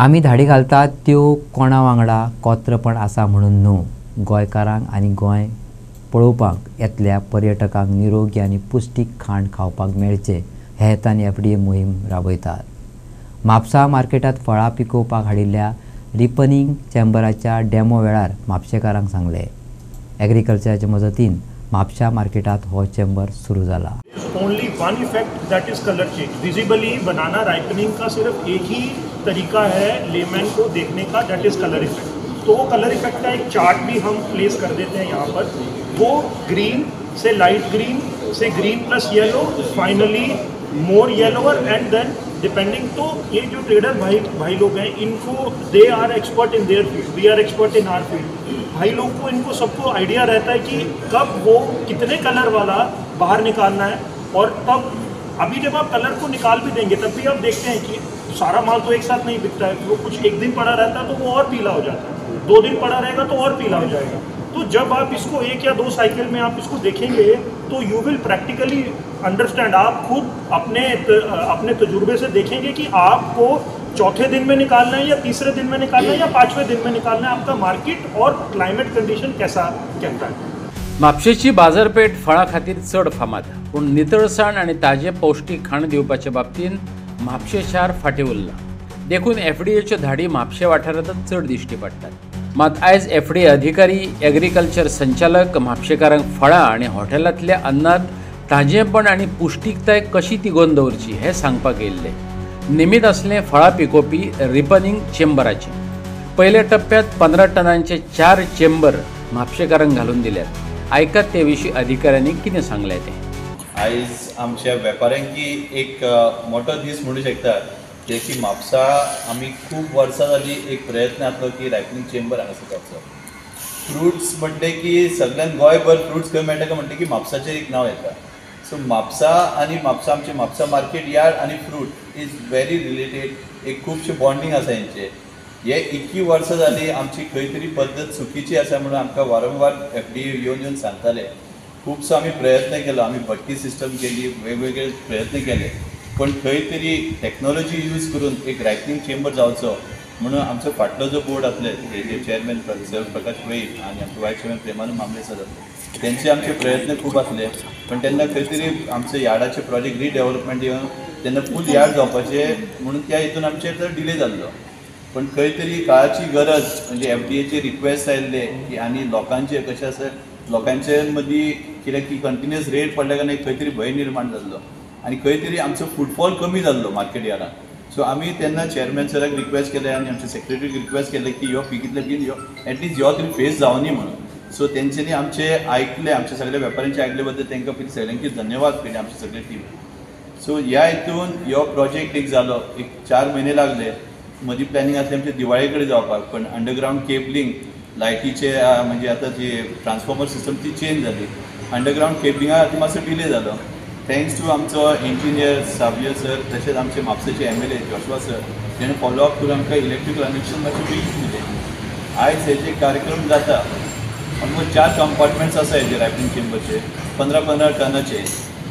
आमी धाडी घालतात त्यो कोणा वांगडा कोत्रपण आसा म्हणून न्हू, गोंयकारांक आनी गोंय पळोवपाक येतल्या पर्यटकांक निरोगी आनी पुष्टीक खाण खावपाक मेळचें हे हेतान एफडीए मोहीम राबयतात. म्हापसा मार्केटांत फळां पिकोवपाक हाडिल्ल्या रिपनिंग चेंबराच्या डेमो वेळार म्हापशेकारांक सांगले. एग्रीकल्चराच्या मजतीन म्हापशा मार्केटांत हो चेंबर सुरू जाला. Only one effect that is colour change. Visibly banana ripening का सिर्फ एक ही तरीका है लेमन को देखने का, दैट इज कलर इफेक्ट. तो वो कलर इफेक्ट का एक चार्ट भी हम प्लेस कर देते हैं यहाँ पर. वो ग्रीन से लाइट ग्रीन से green plus yellow, finally more yellower and then depending. तो ये जो ट्रेडर भाई लोग हैं, इनको they are expert in their field, we are expert in our field. भाई लोग को इनको सबको आइडिया रहता है कि कब वो कितने कलर वाला बाहर निकालना है. और तब अभी जब आप कलर को निकाल भी देंगे तब भी आप देखते हैं कि सारा माल तो एक साथ नहीं बिकता है. वो कुछ एक दिन पड़ा रहता है तो वो और पीला हो जाता है, 2 दिन पड़ा रहेगा तो और पीला हो जाएगा. तो जब आप इसको 1 या 2 साइकिल में आप इसको देखेंगे तो यू विल प्रैक्टिकली अंडरस्टैंड. आप खुद अपने तजुर्बे से देखेंगे कि आपको चौथे दिन में निकालना है या तीसरे दिन में निकालना है या 5वें दिन में निकालना है. आपका मार्केट और क्लायमेट कंडिशन कैसा कहता है. म्हापशेची बाजारपेठ फळां खातीर चड फामाद, पूण नितळसाण आनी ताजें पौश्टीक खाण दिवपाच्या बाबतींत म्हापशे शार फाटीं उरला. देखून एफडीएच्यो धाडी म्हापशे वाठारांतच चड दिश्टी पडटात. मात आयज एफडीए अधिकारी, एग्रीकल्चर संचालक म्हापशेकारांक फळां आनी हॉटेलांतल्या अन्नांत ताजेंपण आनी पुष्टीकताय कशी तिगोवन दवरची हें सांगपाक येयल्ले. निमीत असलें फळां पिकोवपी रिपनिंग चेंबराचें. पयल्या टप्प्यात 15 टनांचे 4 चेंबर म्हापशेकारांक घालून दिल्यात. आयकात ते विशीं अधिकाऱ्यांनी कितें सांगलें तें. आयज आमच्या वेपाऱ्यांकी एक मोठो दीस म्हणू शकता की म्हापसा आमी खूब वर्सां जाली एक प्रयत्न आसलो की रायपनिंग चेंबर हांगासर करचो. फ्रुट्स म्हणटे की सगळ्यान गोंयभर फ्रुट्स खंय मेळटा काय म्हणटा की म्हापसाचें एक नांव येता. सो म्हापसा आनी म्हापसा आमचे म्हापसा मार्केट यार्ड आनी फ्रूट इज व्हेरी रिलेटेड. एक खुबशें बॉन्डिंग आसा हेंचें. हे 21 वर्सां जाली आमची खंय तरी पद्दत चुकीची आसा म्हणून आमकां वारंवार एफडीए येवन सांगताले. खुबसो आमी प्रयत्न केलो, आमी भट्टी सिस्टम केली, वेगवेगळे प्रयत्न केले, पण खंय तरी टॅक्नॉलॉजी यूज करून एक रायपनिंग चेंबर जावचो म्हणून आमचो फाटलो जो बोर्ड आसले हेजे चेअरमॅन प्रकाश वैद आनी आमचे वायस चेअरमॅन प्रेमानंद मामले सर आसले, तेंचे आमचे प्रयत्न खूब आसले. पण तेन्ना खंय तरी आमचे यार्डाचे प्रोजेक्ट रिडेवलपमेंट येवन तेन्ना फूल यार्ड जावपाचे म्हणून त्या हितून आमचे तर डिले जाल्लो. पण खंय तरी काळाची गरज म्हणजे एफडीएचे रिक्वेस्ट आयिल्ले की आनी लोकांचे कशें आसा, लोकांचे मदीं कित्याक की कंटिन्युअस रेट पडल्या कारणान खंय तरी भंय निर्माण जाल्लो आनी खंय तरी आमचो फुटफॉल कमी जाल्लो मार्केट यार्डान. सो आमी तेन्ना चेअरमॅन सराक रिक्वेस्ट केले आनी आमच्या सेक्रेटरीक रिक्वेस्ट केले की ह्यो पिकीतले बीन ह्यो एटलीस्ट ह्यो तरी फेस जावनी म्हणून. सो तेंच्यांनी आमचे आयकले, आमच्या सगळ्या वेपाऱ्यांचे आयकले बद्दल तांकां पयलीं सगळ्यांकी धन्यवाद केले आमचे सगळे टीम. सो ह्या हितून ह्यो प्रोजेक्ट एक जालो, एक 4 म्हयने लागले. मदीं प्लॅनिंग आसलें आमचे दिवाळे कडेन जावपाक, पण अंडरग्रावंड केबलिंग लायटीचे म्हणजे आतां जी ट्रान्सफॉर्मर सिस्टम ती चेंज जाली. अंडरग्रावंड केबलिंगा खातीर मातसो डिले जालो. थँक्स टू आमचो इंजिनियर सावय सर, तशेंच आमचे म्हापशेचे MLA जोशवा सर, तेणें फॉलोअप करून आमकां इलेक्ट्रीकल कनेक्शन मातशें बेगीन दिलें. आयज हेजे कार्यक्रम जाता. ऑलमोस्ट 4 कंपार्टमेंट्स आसा हेजे रायपनिंग चेंबरचे, 15-15 टनाचे.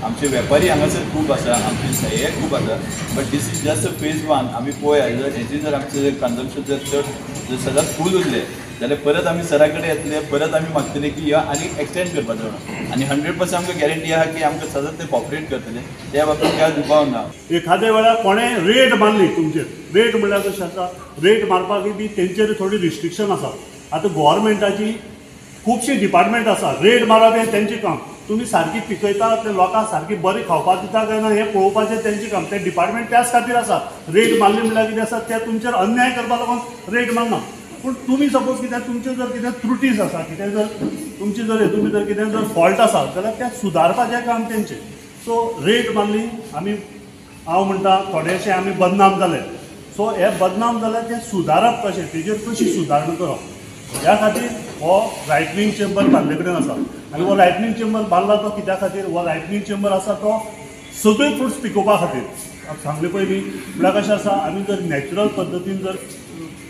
आमचे वेपारी हांगासर खूब आसा, आमचे हे खूब आसा, but this is just a phase 1. आमी पळोवया जर हेजी जर आमचें जर कन्जम्पशन जर चड जर सदांच फूल उरलें जाल्यार परत आमी सरा कडेन येतले, परत आमी मागतले की ह्यो आनी एक्सटेंड करपाचो म्हणून. आनी 100% आमकां गॅरंटी आहा की आमकां सदांच ते कॉपरेट करतले, त्या बाबतींत काय दुबाव ना. एखाद्या वेळार कोणें रेट मारली तुमचेर, रेट म्हणल्यार कशें आसा, रेट मारपाक बी तेंचेर थोडी रिस्ट्रिक्शन आसा. आतां गोवोरमेंटाची खुबशीं डिपार्टमेंट आसा, रेट मारप हें तेंचें काम. तुमी सारकी पिकयता ते लोकांक सारकी बरी खावपाक दिता काय ना हें पळोवपाचें तेंचें काम. ते डिपार्टमेंट त्याच खातीर आसा. रेट मारली म्हणल्यार कितें आसा, ते तुमचेर अन्याय करपा लागून रेट मारना. पूण तुमी सपोज कितें तुमच्यो जर कितें त्रुटीज आसा, कितें जर तुमची जर हेतून भितर कितें जर फॉल्ट आसा जाल्यार तें सुदारपाचें काम तेंचें. सो रेट मारली आमी, हांव म्हणटा थोडेशे आमी बदनाम जाले. सो हे बदनाम जाल्यार तें सुदारप कशें, तेजेर कशी सुदारणा करप, ह्या खातीर हो रायपनिंग चेंबर बांदले कडेन आसा. आनी हो रायपनिंग चेंबर बांदला तो कित्या खातीर, हो रायपनिंग चेंबर आसा तो सगळे फ्रुट्स पिकोवपा खातीर. सांगले पयलीं म्हळ्यार कशें आसा आमी जर नॅचरल पद्दतीन जर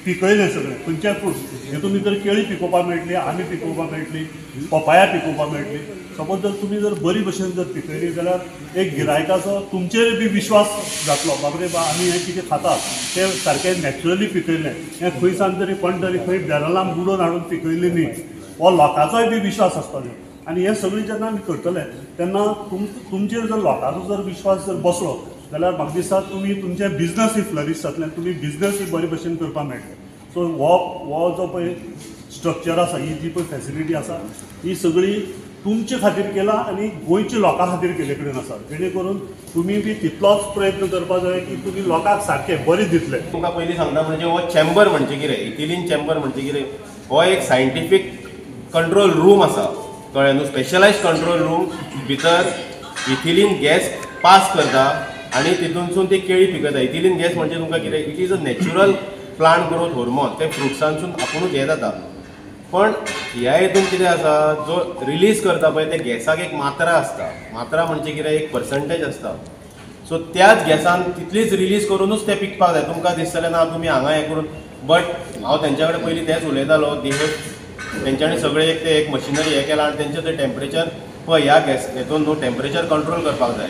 पिकयलें सगळें खंयच्याय फ्रूट हेतून भितर केळी पिकोवपाक मेळटली, आमी पिकोवपाक मेळटली, पपाया पिकोवपाक मेळटली. सपोज जर तुमी जर बरी भशेन जर पिकयली जाल्यार एक गिरायकाचो तुमचेर बी विश्वास जातलो, बाबरे बा आमी हें कितें खातात तें सारकें नॅचरली पिकयलें, हें खंय सान तरी पण तरी खंय बॅरलान बुडोवन हाडून पिकयलें न्ही, हो लोकांचोय बी विश्वास आसतलो. आनी हें सगळें जेन्ना आमी करतले तेन्ना तुमचेर जर लोकांचो जर विश्वास जर बसलो जाल्यार म्हाका दिसता तुमी तुमचे बिजनसूय फ्लरीश जातलें, तुमी बिजनसूय बरे भशेन करपाक मेळटलें. सो हो जो पळय स्ट्रक्चर आसा, ही जी पळय फॅसिलिटी आसा ही सगळी तुमचे खातीर केला आनी गोंयच्या लोकां खातीर केले कडेन आसा, जेणे करून तुमी बी तितलोच प्रयत्न करपाक जाय की तुमी लोकांक सारके बरें दितले. तुमकां पयलीं सांगता म्हणजे हो चेंबर म्हणजे कितें, इथिलीन चेंबर म्हणजे कितें, हो एक सायंटिफीक कंट्रोल रूम आसा, कळ्ळें न्हू, स्पेशलायज कंट्रोल रूम. भितर इथिलीन गॅस पास करता आनी तितूनसून ती केळी पिकयता. इथिलीन गॅस म्हणजे तुमकां कितें, it is a natural plant growth hormone, ते फ्रुट्सांसून आपुणूच हें जाता. पण ह्या हितून कितें आसा, जो रिलीज करता पळय ते गॅसाक एक मात्रा आसता, मात्रा म्हणजे कितें, एक पर्संटेज आसता. सो त्याच गॅसान तितलीच रिलीज करूनच ते पिकपाक जाय. तुमकां दिसतलें ना तुमी हांगा हें करून, बट हांव तेंच्या कडेन पयलीं तेंच उलयतालो, तेंच्यांनी सगळें एक मशिनरी हें केलां आनी तेंचें तें टेम्परेचर पळय ह्या गॅस हेतून न्हू टेम्परेचर कंट्रोल करपाक जाय,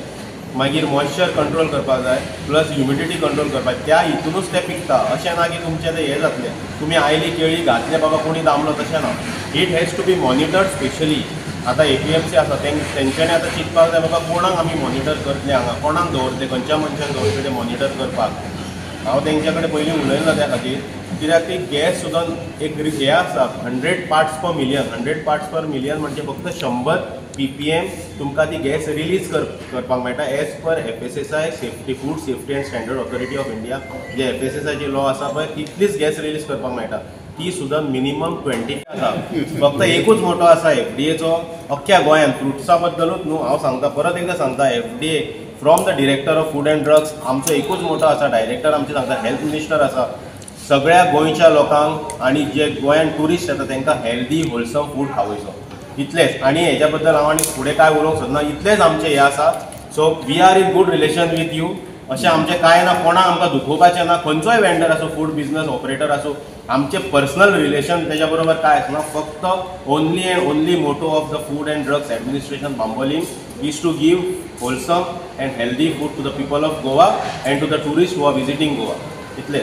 मागीर मॉइश्चर कंट्रोल करपाक जाय, प्लस ह्युमिडिटी कंट्रोल करपाक, त्या हितूनच ते पिकता. अशें ना की तुमचें तें हें जातलें, तुमी आयली केळी घातले बाबा कोणी दामलो, तशें ना. It has to be monitored specially. आतां APMC आसा तेंच्यांनी आतां चिंतपाक जाय बाबा कोणाक आमी मॉनिटर करतले, हांगा कोणाक दवरतले, खंयच्या मनशाक दवरतले ते मॉनिटर करपाक. हांव तेंच्या कडेन पयलीं उलयलो त्या खातीर, कित्याक ती गॅस सुद्दां एक हें आसा 100 पार्ट्स पर मिलियन. 100 पार्ट्स पर मिलियन म्हणजे फक्त 100 ppm तुमकां ती गॅस रिलीज करपाक मेळटा as per FSSAI, safety food safety end standard authority of India, जे FSSAI लॉ आसा पळय तितलीच गॅस रिलीज करपाक मेळटा. ती सुद्दां मिनिमम 20 आसा. फक्त एकूच मोठो आसा FDAचो अख्ख्या गोंयांत फ्रुट्सा बद्दलूच न्हू, हांव सांगता परत एकदां सांगता, FDA from the director of food and drugs आमचो एकूच मोठो आसा, डायरेक्टर आमचे सांगता, हेल्थ मिनिस्टर आसा. सगळ्या गोंयच्या लोकांक आनी जे गोंयान टुरिस्ट येता तांकां हेल्दी होलसम फूड खावयचो, इतलेंच. आनी हेच्या बद्दल हांव आनी फुडें काय उलोवंक सोदना, इतलेंच आमचें हें आसा. So we are in good relation with you. अशें आमचें कांय ना, कोणाक आमकां दुखोवपाचें ना, खंयचोय वेंडर आसूं, फूड बिजनस ऑपरेटर आसूं, आमचें पर्सनल रिलेशन तेच्या बरोबर काय आसना. फक्त only and only motto of the food and drugs administration Bambolim is to give wholesome and healthy food to the people of Goa and to the tourist who are visiting Goa, इतलें.